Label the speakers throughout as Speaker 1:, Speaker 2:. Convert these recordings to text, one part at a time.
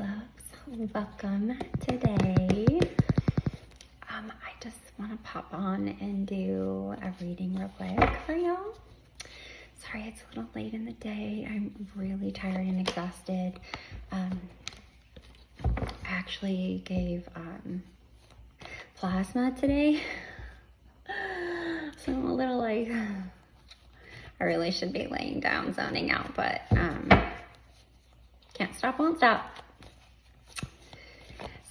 Speaker 1: loves, welcome today. I just want to pop on and do a reading real quick for y'all. Sorry, it's a little late in the day. I'm really tired and exhausted. I actually gave plasma today, so I'm a little like, I really should be laying down, zoning out, but can't stop, won't stop.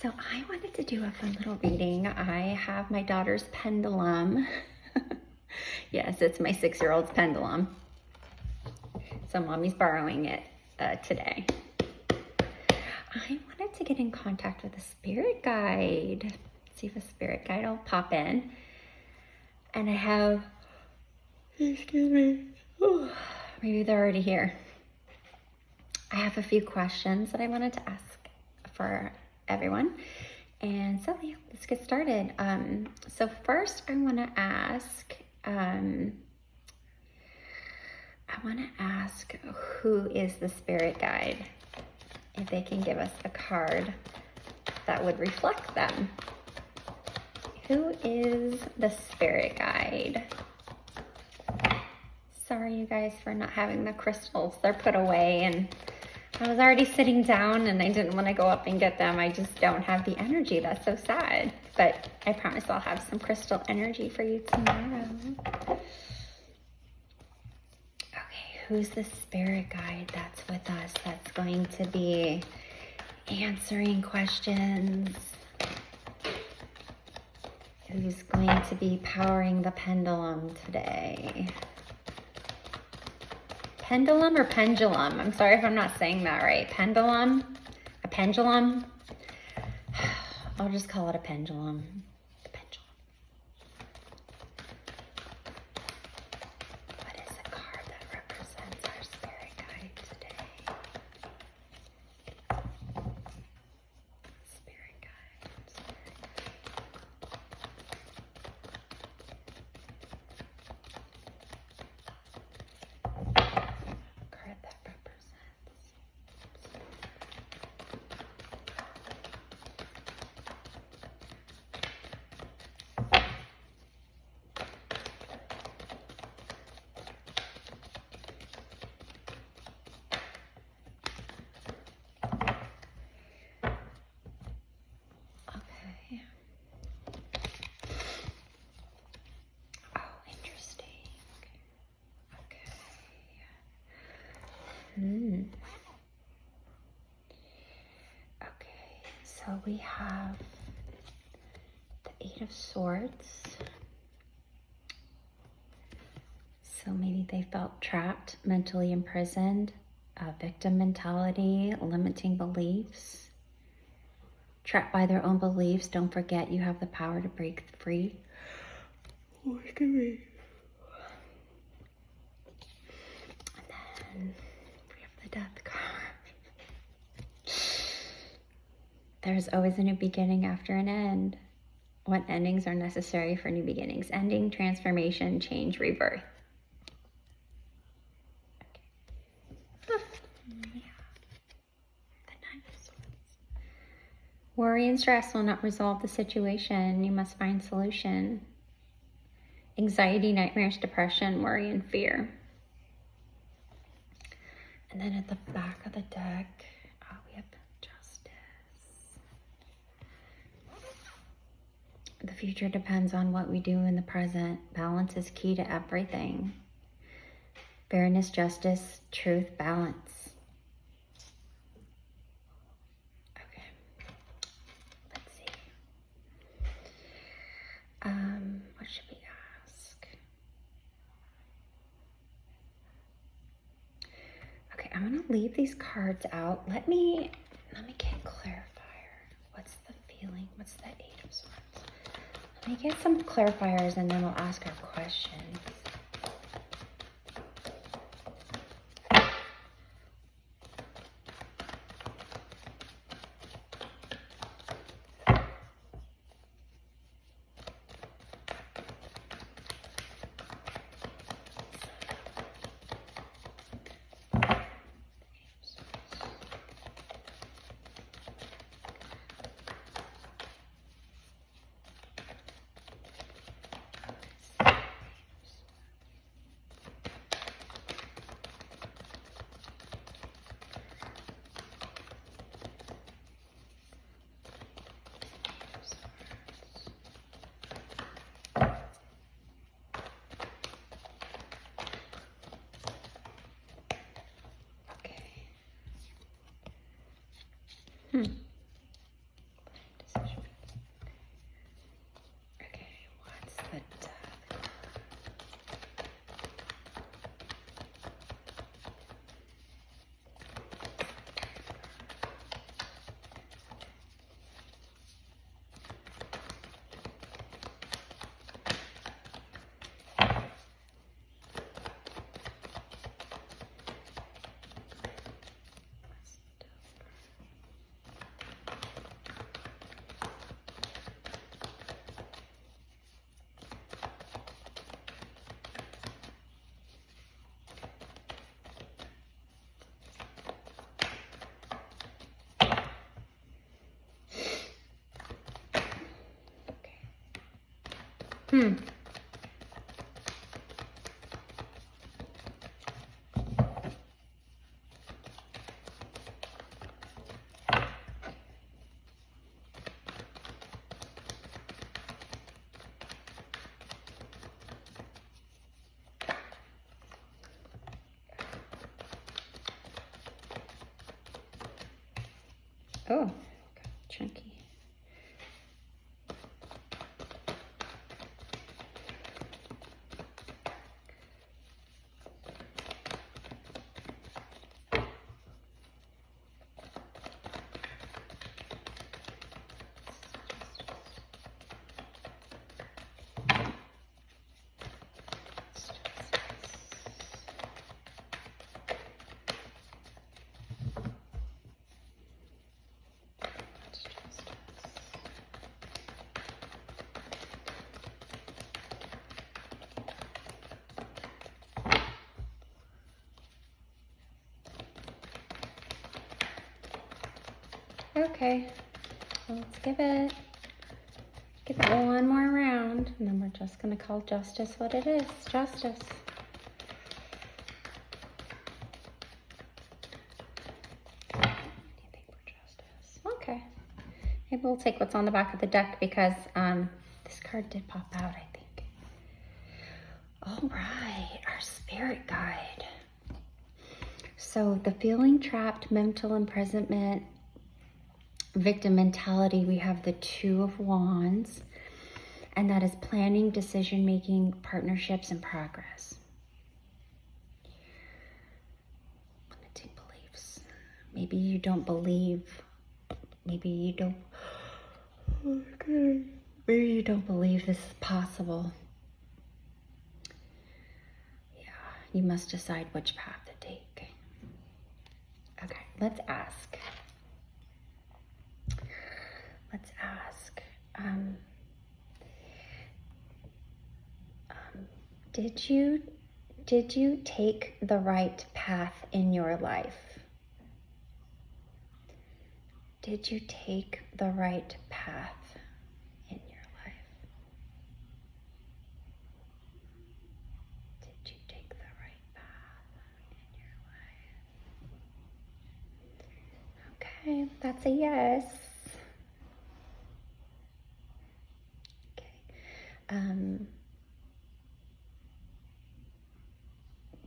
Speaker 1: So I wanted to do a fun little reading. I have my daughter's pendulum. Yes, it's my 6-year-old's pendulum. So mommy's borrowing it today. I wanted to get in contact with a spirit guide. See if a spirit guide will pop in. And I have, excuse me, maybe they're already here. I have a few questions that I wanted to ask for everyone. And so yeah, let's get started. So first I want to ask, who is the spirit guide? If they can give us a card that would reflect them. Who is the spirit guide? Sorry you guys for not having the crystals. They're put away and I was already sitting down and I didn't want to go up and get them. I just don't have the energy. That's so sad. But I promise I'll have some crystal energy for you tomorrow. Okay, who's the spirit guide that's with us? That's going to be answering questions. Who's going to be powering the pendulum today? Pendulum or pendulum? I'm sorry if I'm not saying that right. Pendulum? A pendulum? I'll just call it a pendulum. The pendulum. What is a card that represents our spirit guide today? Spirit guide. Okay, so we have the 8 of Swords. So maybe they felt trapped, mentally imprisoned, victim mentality, limiting beliefs, trapped by their own beliefs. Don't forget you have the power to break free. Oh, excuse me. And then the Death card. There's always a new beginning after an end. What endings are necessary for new beginnings? Ending, transformation, change, rebirth. Okay. Yeah. The 9 of Swords. Worry and stress will not resolve the situation. You must find solution. Anxiety, nightmares, depression, worry, and fear. And then at the back of the deck, we have Justice. The future depends on what we do in the present. Balance is key to everything. Fairness, justice, truth, balance. Okay. Let's see. What should we ask? Okay, I'm gonna leave these cards out. Let me get a clarifier. What's the feeling? What's the 8 of Swords? Let me get some clarifiers and then we'll ask our questions. Hmm. Okay, what's the death? Hmm. Oh, chunky. Okay, let's give it one more round, and then we're just gonna call justice what it is, justice. What do you think for justice? Okay, maybe we'll take what's on the back of the deck because this card did pop out, I think. All right, our spirit guide. So the feeling trapped, mental imprisonment, victim mentality, we have the Two of Wands, and that is planning, decision making, partnerships, and progress. Limiting beliefs. Maybe you don't believe. Maybe you don't. Okay. Maybe you don't believe this is possible. Yeah, you must decide which path to take. Okay, let's ask. Let's ask. Did you take the right path in your life? Did you take the right path in your life? Did you take the right path in your life? Okay, that's a yes. Okay.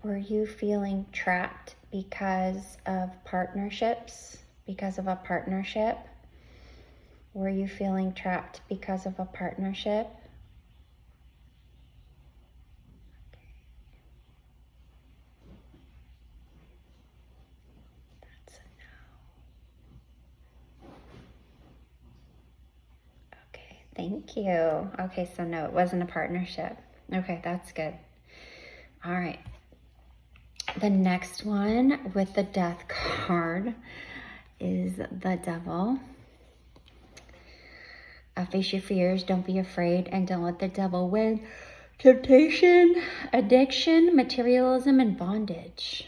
Speaker 1: Were you feeling trapped because of partnerships? Because of a partnership? Were you feeling trapped because of a partnership? That's a no. Okay, thank you. Okay, so no, it wasn't a partnership. Okay, that's good. All right. The next one with the Death card is the Devil. Face your fears, don't be afraid, and don't let the devil win. Temptation, addiction, materialism, and bondage.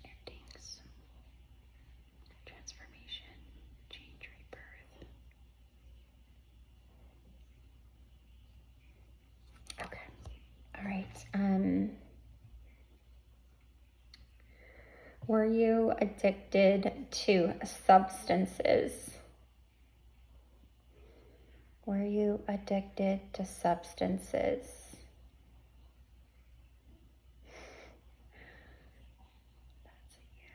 Speaker 1: Endings, transformation, change, rebirth. Okay, all right. Were you addicted to substances? Were you addicted to substances? That's a yes.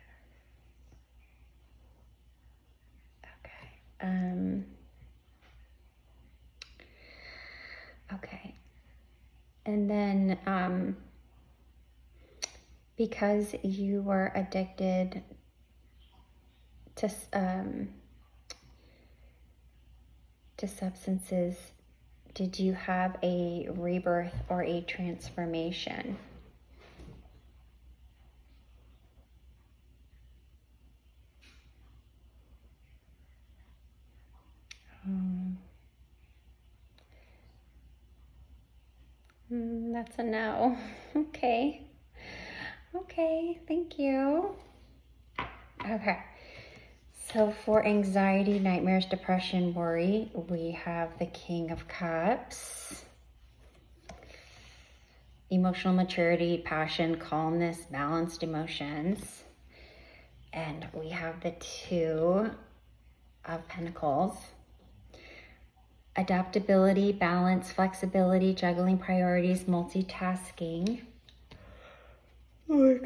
Speaker 1: Okay. And then because you were addicted to substances, did you have a rebirth or a transformation? That's a no. Okay. Okay, thank you. Okay. So for anxiety, nightmares, depression, worry, we have the King of Cups. Emotional maturity, passion, calmness, balanced emotions. And we have the Two of Pentacles. Adaptability, balance, flexibility, juggling priorities, multitasking. Oh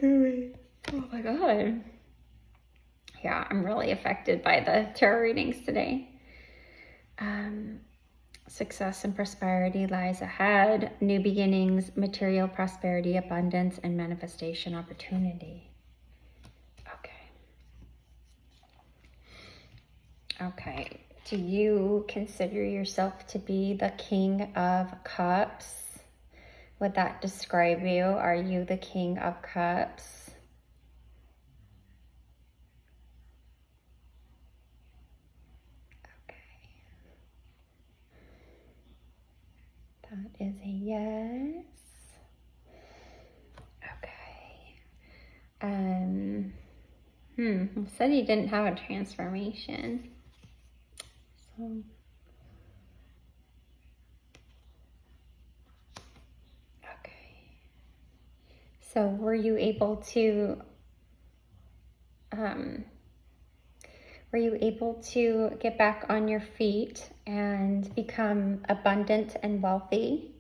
Speaker 1: my God. Yeah, I'm really affected by the tarot readings today. Success and prosperity lies ahead. New beginnings, material prosperity, abundance, and manifestation opportunity. Okay. Do you consider yourself to be the King of Cups? Would that describe you? Are you the King of Cups? That is a yes. Okay. Said he didn't have a transformation. So So were you able to get back on your feet and become abundant and wealthy?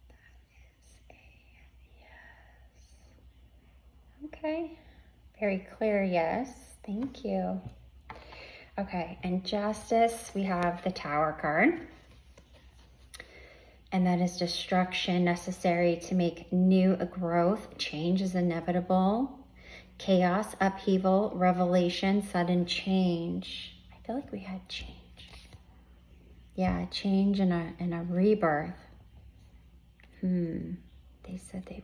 Speaker 1: That is a yes. Okay. Very clear yes. Thank you. Okay, and Justice, we have the Tower card. And that is destruction necessary to make new growth. Change is inevitable. Chaos, upheaval, revelation, sudden change. I feel like we had change. Yeah, change and a rebirth. They said they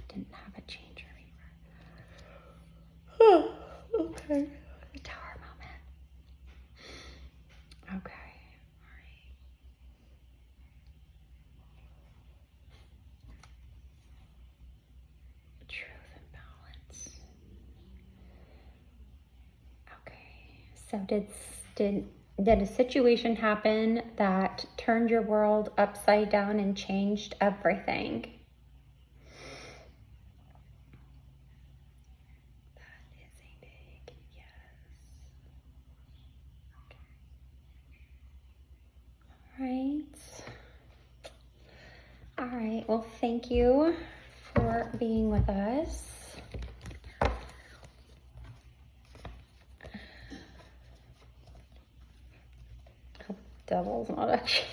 Speaker 1: didn't have a change or rebirth. Oh, okay. A tower moment. Okay. Truth and balance. Okay. So did a situation happen that turned your world upside down and changed everything? That is a big yes. Okay. All right. Well, thank you for being with us. Devils, not actually.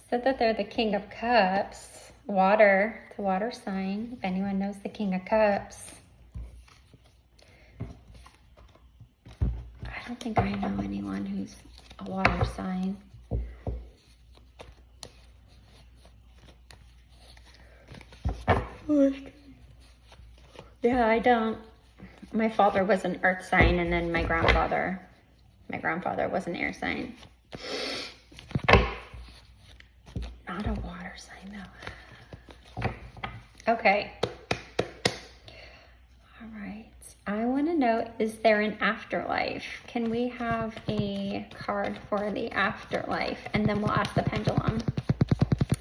Speaker 1: Said that they're the King of Cups. Water, the water sign. If anyone knows the King of Cups. I don't think I know anyone who's a water sign. Yeah, I don't. My father was an earth sign, and then my grandfather was an air sign. Not a water sign, though. Okay. All right. I want to know, is there an afterlife? Can we have a card for the afterlife? And then we'll ask the pendulum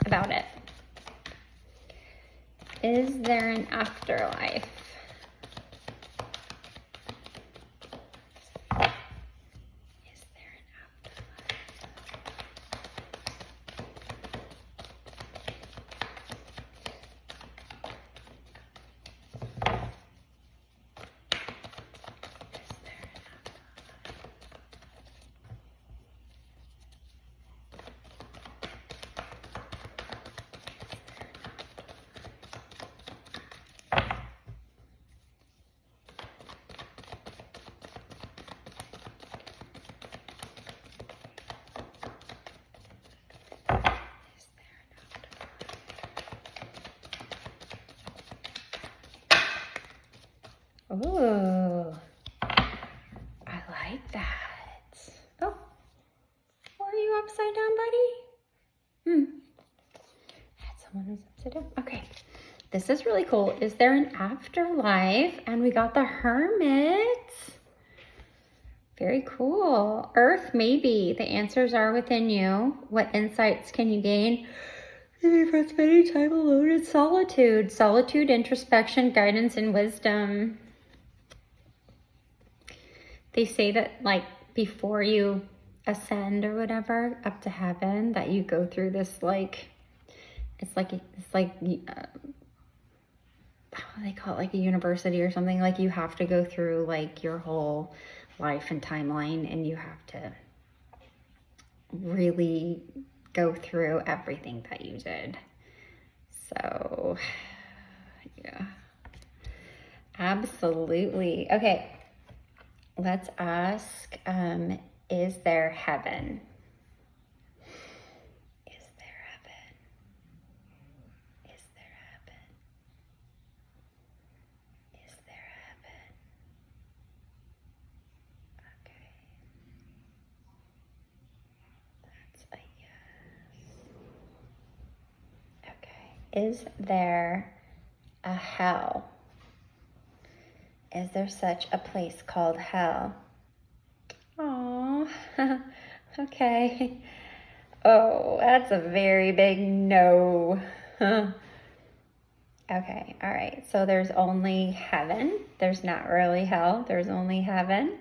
Speaker 1: about it. Is there an afterlife? Ooh, I like that. Oh, are you upside down, buddy? Had someone who's upside down. Okay, this is really cool. Is there an afterlife? And we got the Hermit. Very cool. Earth, maybe. The answers are within you. What insights can you gain from spending time alone in solitude? Solitude, introspection, guidance, and wisdom. They say that, like, before you ascend or whatever up to heaven, that you go through this, like, it's like they call it, like, a university or something. Like, you have to go through, like, your whole life and timeline, and you have to really go through everything that you did. So, yeah, absolutely. Okay, let's ask, is there heaven? Is there heaven? Is there heaven? Is there heaven? Okay. That's a yes. Okay. Is there a hell? Is there such a place called hell? Aww. Okay. Oh, that's a very big no. Okay, all right. So there's only heaven. There's not really hell. There's only heaven.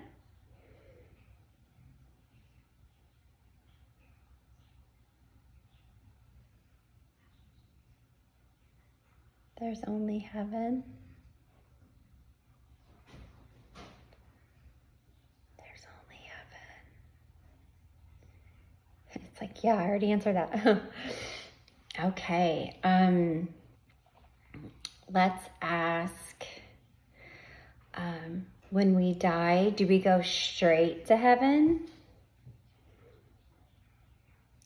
Speaker 1: There's only heaven. There's only heaven. It's like, yeah, I already answered that. Okay. Let's ask, when we die, do we go straight to heaven?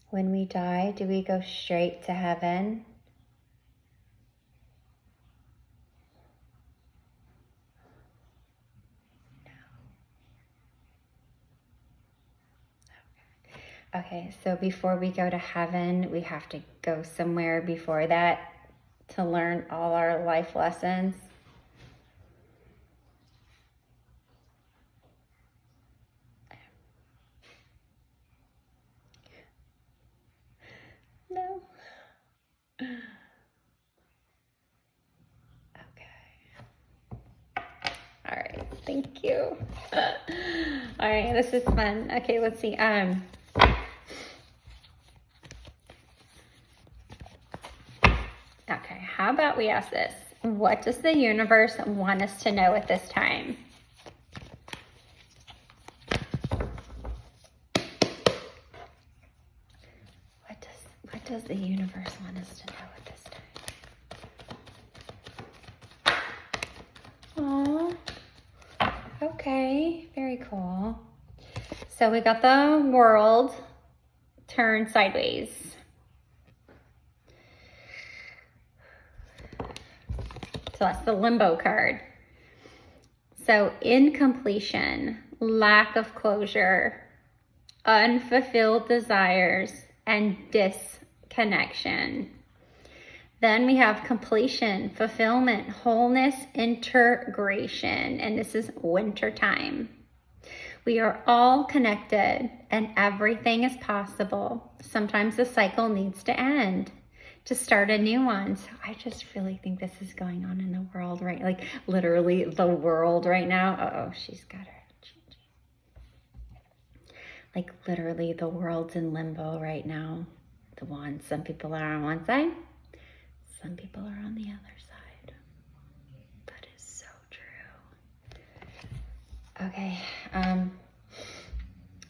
Speaker 1: When we die, do we go straight to heaven? No. Okay, so before we go to heaven, we have to go somewhere before that to learn all our life lessons. No. Okay. All right, thank you. All right, this is fun. Okay, let's see. Okay, how about we ask this? What does the universe want us to know at this time? What does the universe want us to know at this time? Aw. Okay, very cool. So we got the world turned sideways. So that's the limbo card. So incompletion, lack of closure, unfulfilled desires, and disconnection. Then we have completion, fulfillment, wholeness, integration, and this is winter time. We are all connected and everything is possible. Sometimes the cycle needs to end to start a new one. So I just really think this is going on in the world, right? Like literally the world right now. Uh-oh, she's got her. Like literally the world's in limbo right now. Some people are on one side, some people are on the other side. That is so true. Okay.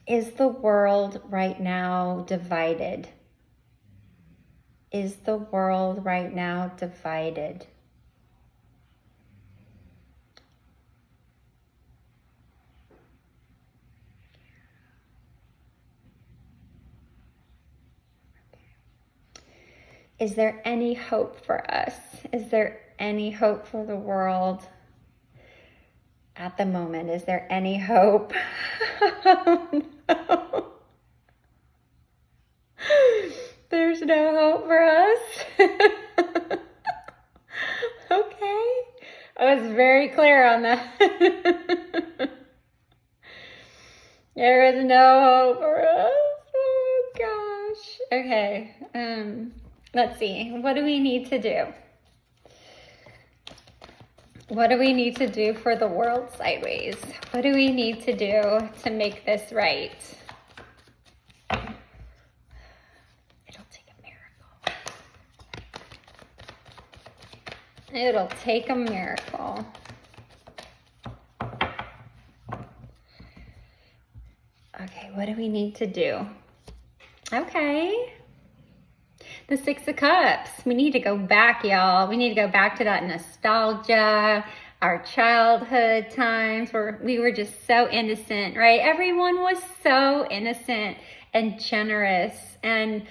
Speaker 1: Is the world right now divided? Is the world right now divided? Is there any hope for us? Is there any hope for the world? at the moment. Is there any hope? Oh, no. There's no hope for us. Okay. I was very clear on that. There is no hope for us. Oh gosh. Okay. Let's see. What do we need to do? What do we need to do for the world sideways? What do we need to do to make this right? It'll take a miracle. It'll take a miracle. Okay, what do we need to do? Okay. The Six of Cups. We need to go back, y'all. We need to go back to that nostalgia, our childhood times where we were just so innocent, right? Everyone was so innocent and generous, and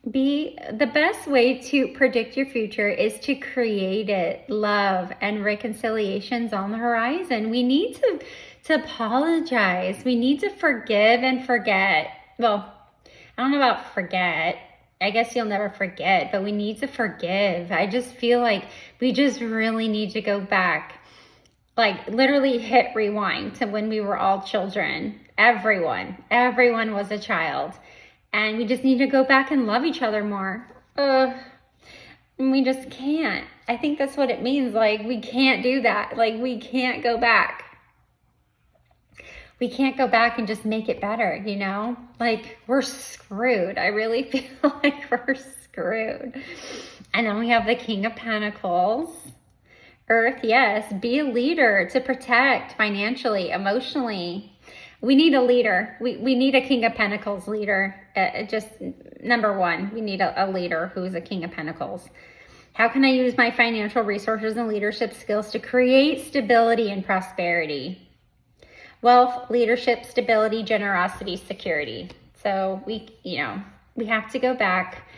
Speaker 1: the best way to predict your future is to create it. Love and reconciliations on the horizon. We need to apologize. We need to forgive and forget. Well, I don't know about forget. I guess you'll never forget, but we need to forgive. I just feel like we just really need to go back, like literally hit rewind to when we were all children. Everyone was a child. And we just need to go back and love each other more. And we just can't. I think that's what it means. Like, we can't do that. Like, we can't go back. We can't go back and just make it better, you know? Like, we're screwed. I really feel like we're screwed. And then we have the King of Pentacles. Earth, yes. Be a leader to protect financially, emotionally. We need a leader. We need a King of Pentacles leader. Just number one, we need a leader who's a King of Pentacles. How can I use my financial resources and leadership skills to create stability and prosperity? Wealth, leadership, stability, generosity, security. So we have to go back.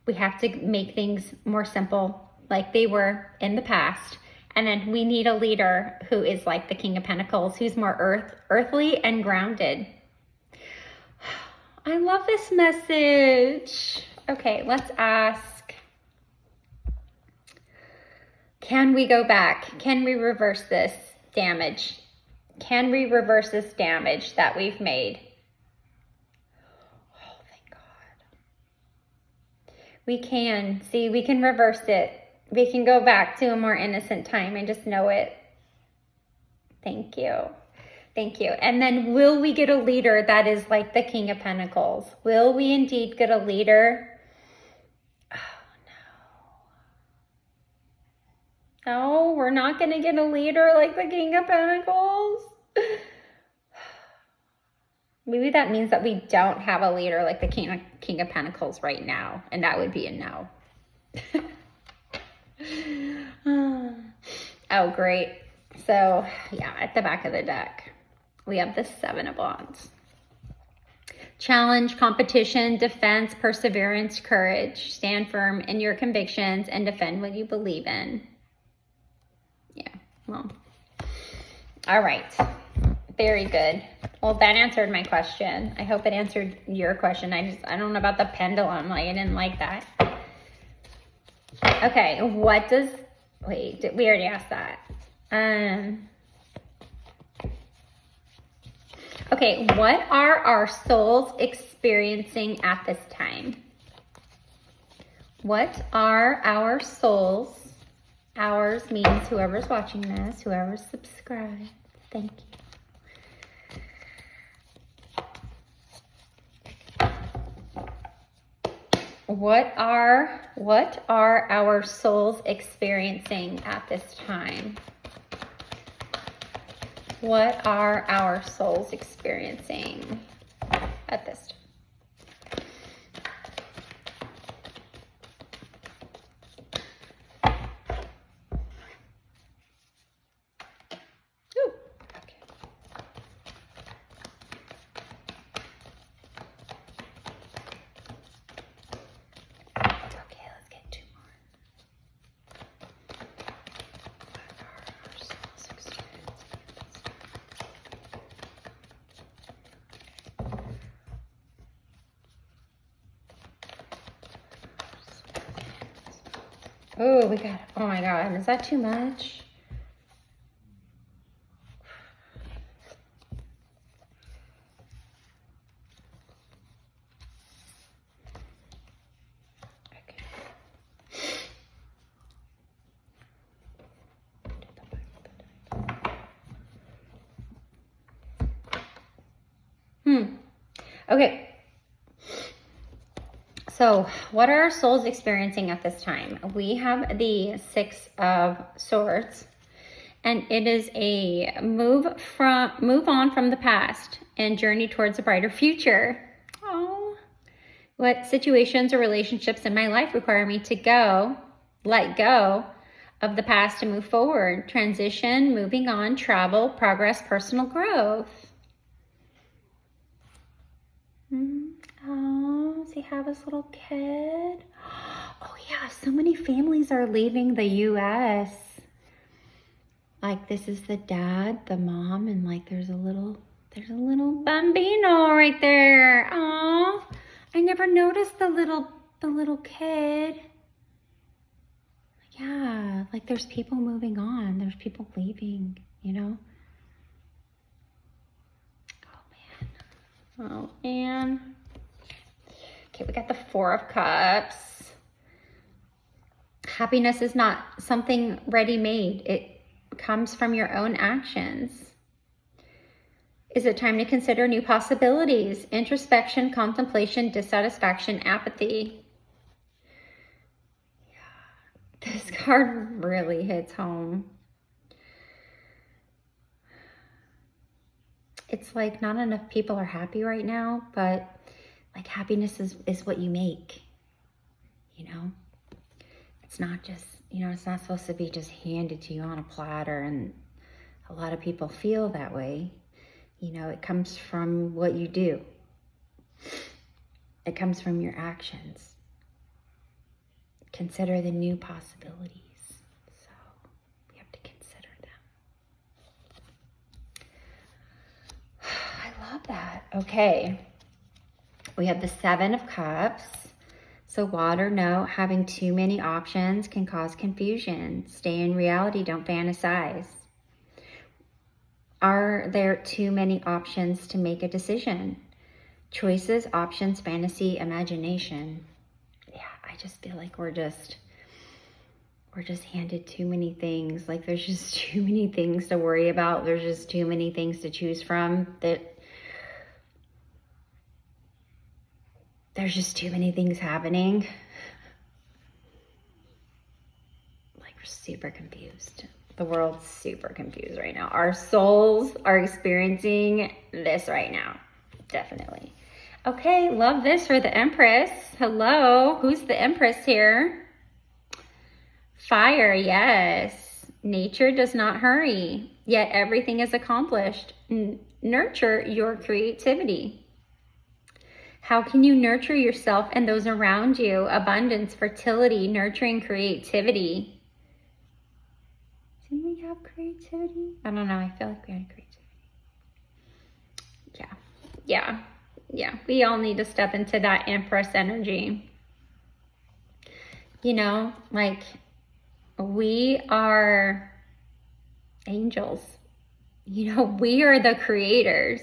Speaker 1: We have to make things more simple like they were in the past. And then we need a leader who is like the King of Pentacles, who's more earthly and grounded. I love this message. Okay, let's ask. Can we go back? Can we reverse this damage? Can we reverse this damage that we've made? Oh, thank God. We can. See, we can reverse it. We can go back to a more innocent time and just know it. Thank you. Thank you. And then will we get a leader that is like the King of Pentacles? Will we indeed get a leader? Oh, no. No, we're not going to get a leader like the King of Pentacles. Maybe that means that we don't have a leader like the King of Pentacles right now. And that would be a no. Oh, great. So, yeah, at the back of the deck, we have the Seven of Wands. Challenge, competition, defense, perseverance, courage. Stand firm in your convictions and defend what you believe in. Yeah, well, all right. Very good. Well, that answered my question. I hope it answered your question. I don't know about the pendulum. Like, I didn't like that. Okay, wait, we already asked that. Okay, what are our souls experiencing at this time? What are our souls? Ours means whoever's watching this, whoever's subscribed. Thank you. What are our souls experiencing at this time? What are our souls experiencing at this time? Ooh, okay. Okay, let's get two more. Oh, we got, oh my God, is that too much? Okay. So what are our souls experiencing at this time? We have the Six of Swords, and it is a move on from the past and journey towards a brighter future. Oh, what situations or relationships in my life require me to let go of the past to move forward? Transition, moving on, travel, progress, personal growth. Oh, does he have his little kid? Oh yeah, so many families are leaving the US. Like this is the dad, the mom, and like there's a little bambino right there. Oh, I never noticed the little kid. Yeah, like there's people moving on. There's people leaving, you know? Oh man. Okay, we got the Four of Cups. Happiness is not something ready-made. It comes from your own actions. Is it time to consider new possibilities? Introspection, contemplation, dissatisfaction, apathy. Yeah, this card really hits home. It's like not enough people are happy right now, but like happiness is what you make, you know? It's not just, you know, it's not supposed to be just handed to you on a platter, and a lot of people feel that way. You know, it comes from what you do. It comes from your actions. Consider the new possibilities. So we have to consider them. I love that. Okay. We have the Seven of Cups. So water, no, having too many options can cause confusion. Stay in reality, don't fantasize. Are there too many options to make a decision? Choices, options, fantasy, imagination. Yeah, I just feel like we're just handed too many things. Like there's just too many things to worry about. There's just too many things to choose from. There's just too many things happening. Like we're super confused. The world's super confused right now. Our souls are experiencing this right now. Definitely. Okay, love this for the Empress. Hello, who's the Empress here? Fire, yes. Nature does not hurry, yet everything is accomplished. Nurture your creativity. How can you nurture yourself and those around you? Abundance, fertility, nurturing creativity. Didn't we have creativity? I don't know. I feel like we had creativity. Yeah. We all need to step into that Empress energy. You know, like we are angels. You know, we are the creators.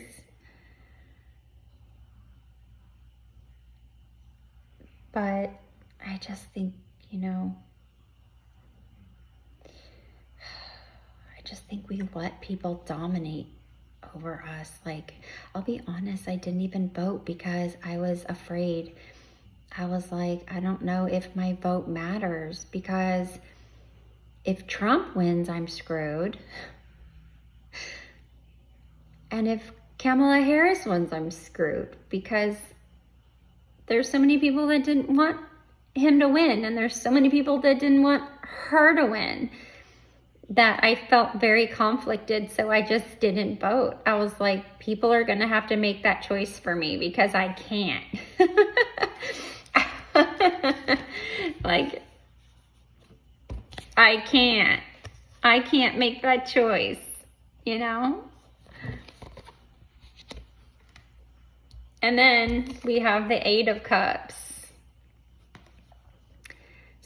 Speaker 1: But I just think, you know, I just think we let people dominate over us. Like, I'll be honest, I didn't even vote because I was afraid. I was like, I don't know if my vote matters, because if Trump wins, I'm screwed. And if Kamala Harris wins, I'm screwed, because there's so many people that didn't want him to win, and there's so many people that didn't want her to win, that I felt very conflicted, so I just didn't vote. I was like, people are gonna have to make that choice for me because I can't. Like, I can't make that choice, you know? And then we have the Eight of Cups.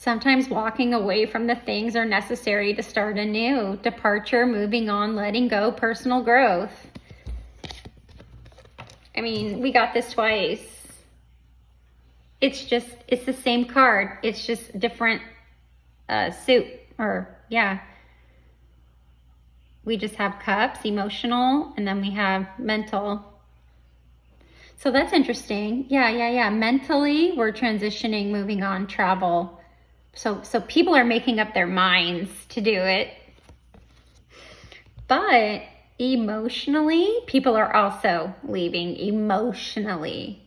Speaker 1: Sometimes walking away from the things are necessary to start anew. Departure, moving on, letting go, personal growth. I mean, we got this twice. It's the same card. It's just different suit, or yeah. We just have cups, emotional, and then we have mental. So that's interesting. Yeah. Mentally, we're transitioning, moving on, travel. So people are making up their minds to do it. But emotionally, people are also leaving emotionally.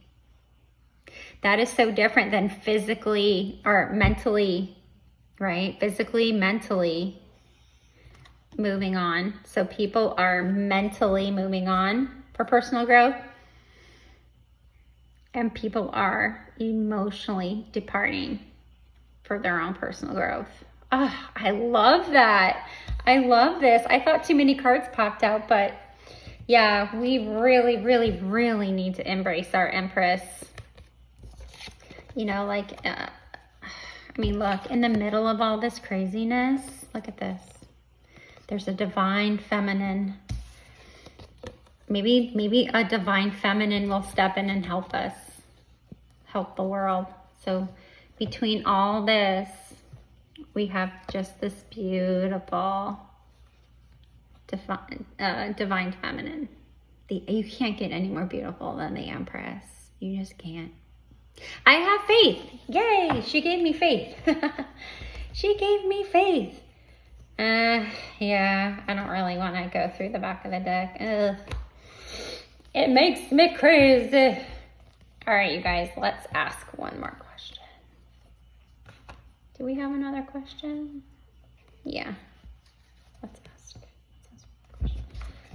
Speaker 1: That is so different than physically or mentally, right? Physically, mentally moving on. So people are mentally moving on for personal growth, and people are emotionally departing for their own personal growth. Oh, I love that. I love this. I thought too many cards popped out, but yeah, we really, really, really need to embrace our Empress. You know, like, I mean, look, in the middle of all this craziness, look at this. There's a divine feminine. Maybe a divine feminine will step in and help us, help the world. So between all this, we have just this beautiful divine feminine. You can't get any more beautiful than the Empress. You just can't. I have faith. Yay! She gave me faith. She gave me faith. Yeah, I don't really want to go through the back of the deck. Ugh. It makes me crazy. All right, you guys, let's ask one more question. Do we have another question? Yeah. Let's ask.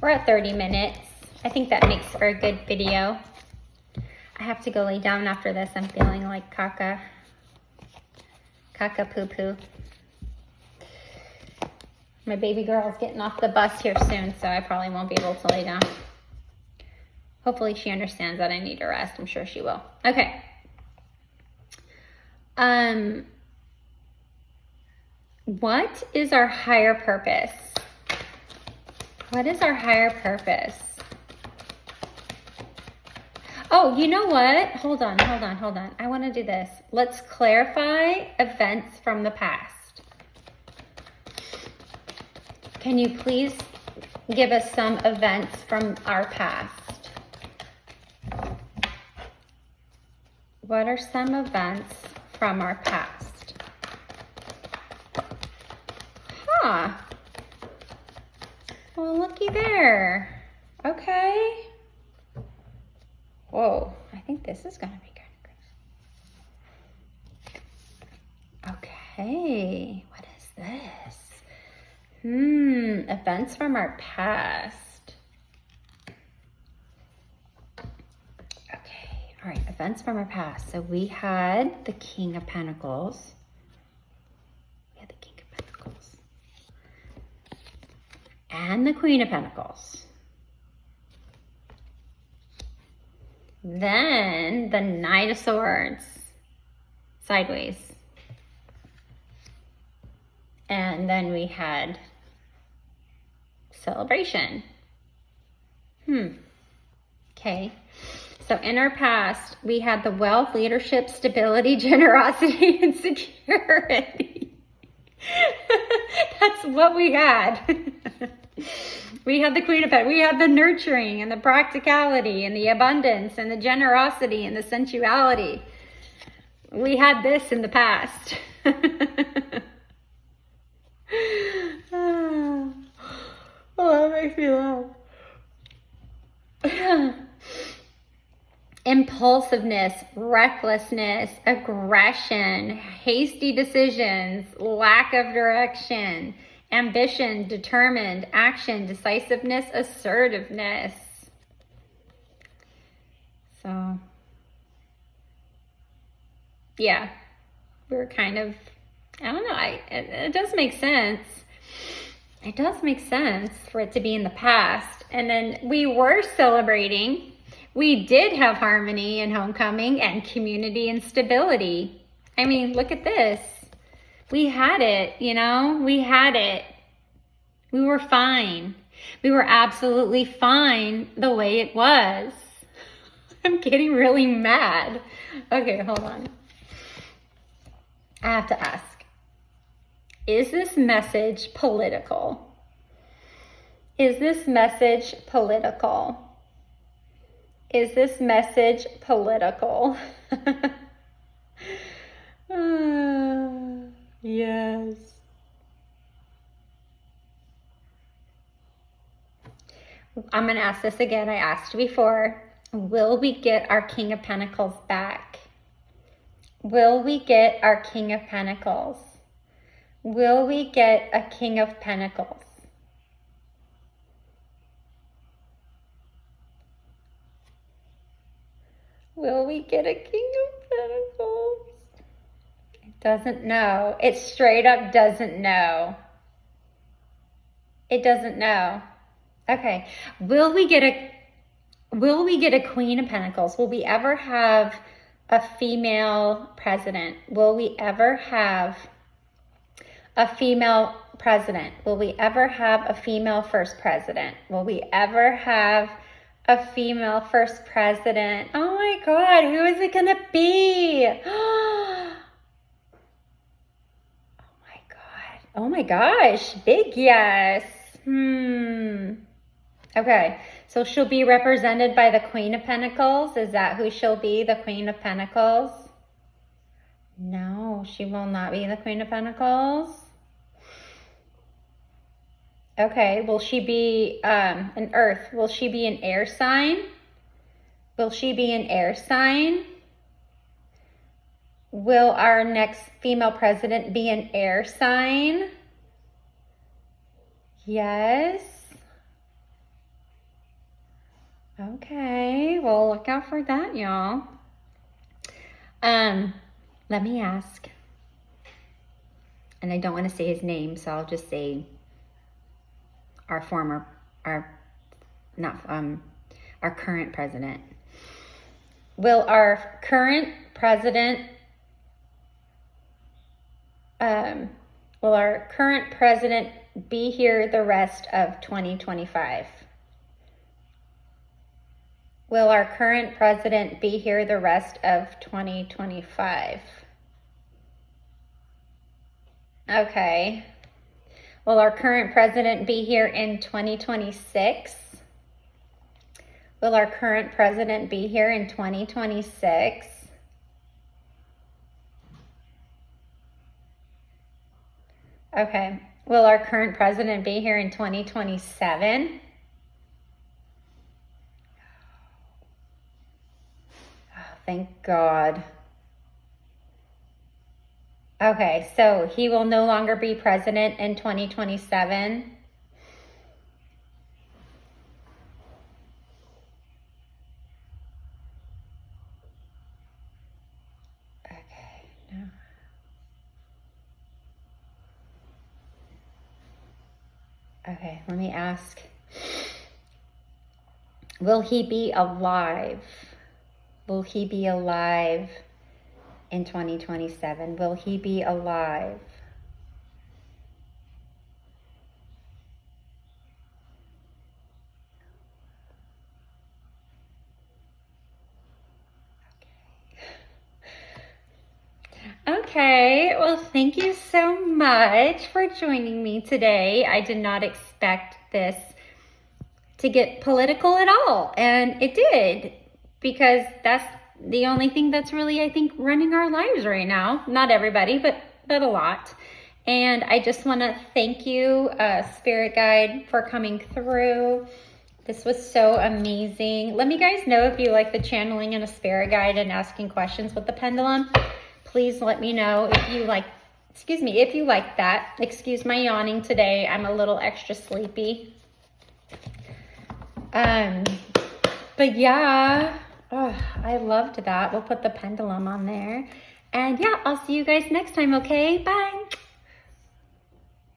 Speaker 1: We're at 30 minutes. I think that makes for a good video. I have to go lay down after this. I'm feeling like caca poo poo. My baby girl's getting off the bus here soon, so I probably won't be able to lay down. Hopefully she understands that I need to rest. I'm sure she will. Okay. What is our higher purpose? What is our higher purpose? Oh, you know what? Hold on. I want to do this. Let's clarify events from the past. Can you please give us some events from our past? What are some events from our past? Huh. Well, looky there. Okay. Whoa, I think this is gonna be kind of crazy. Okay, what is this? Events from our past. Okay, all right, events from our past. So we had the King of Pentacles. And the Queen of Pentacles. Then the Knight of Swords, sideways. And then we had Celebration. Okay. So in our past, we had the wealth, leadership, stability, generosity, and security. That's what we had. We had the Queen of Pentacles. We had the nurturing and the practicality and the abundance and the generosity and the sensuality. We had this in the past. Oh, that makes me laugh. Impulsiveness, recklessness, aggression, hasty decisions, lack of direction, ambition, determined, action, decisiveness, assertiveness. So, yeah, we're kind of, I don't know, it does make sense. It does make sense for it to be in the past. And then we were celebrating. We did have harmony and homecoming and community and stability. I mean, look at this. We had it, you know, we had it. We were fine. We were absolutely fine the way it was. I'm getting really mad. Okay, hold on. I have to ask, is this message political? Is this message political? Is this message political? Yes. I'm going to ask this again. I asked before. Will we get our King of Pentacles back? Will we get our King of Pentacles? Will we get a King of Pentacles? Will we get a King of Pentacles? It doesn't know. It straight up doesn't know. It doesn't know. Okay. Will we get a Queen of Pentacles? Will we ever have a female president? Will we ever have a female president? Will we ever have a female first president? Will we ever have a female first president? Oh my God, who is it gonna be? Oh my gosh, big yes. Okay, so she'll be represented by the Queen of Pentacles. Is that who she'll be, the Queen of Pentacles? No, she will not be the Queen of Pentacles. Okay, will she be an earth? Will she be an air sign? Will she be an air sign? Will our next female president be an air sign? Yes. Okay, well, look out for that, y'all. Let me ask. And I don't want to say his name, so I'll just say our current president. Will our current president be here the rest of 2025? Will our current president be here the rest of 2025? Okay. Will our current president be here in 2026? Will our current president be here in 2026? Okay. Will our current president be here in 2027? Oh, thank God. Okay, so he will no longer be president in 2027. Okay, no. Okay, let me ask. Will he be alive? Will he be alive in 2027? Will he be alive? Okay, well, thank you so much for joining me today. I did not expect this to get political at all, and it did, because that's the only thing that's really, I think, running our lives right now. Not everybody, but a lot. And I just want to thank you, Spirit Guide, for coming through. This was so amazing. Let me guys know if you like the channeling and a Spirit Guide and asking questions with the pendulum. Please let me know if you like, if you like that. Excuse my yawning today. I'm a little extra sleepy. But yeah, oh, I loved that. We'll put the pendulum on there. And yeah, I'll see you guys next time, okay? Bye.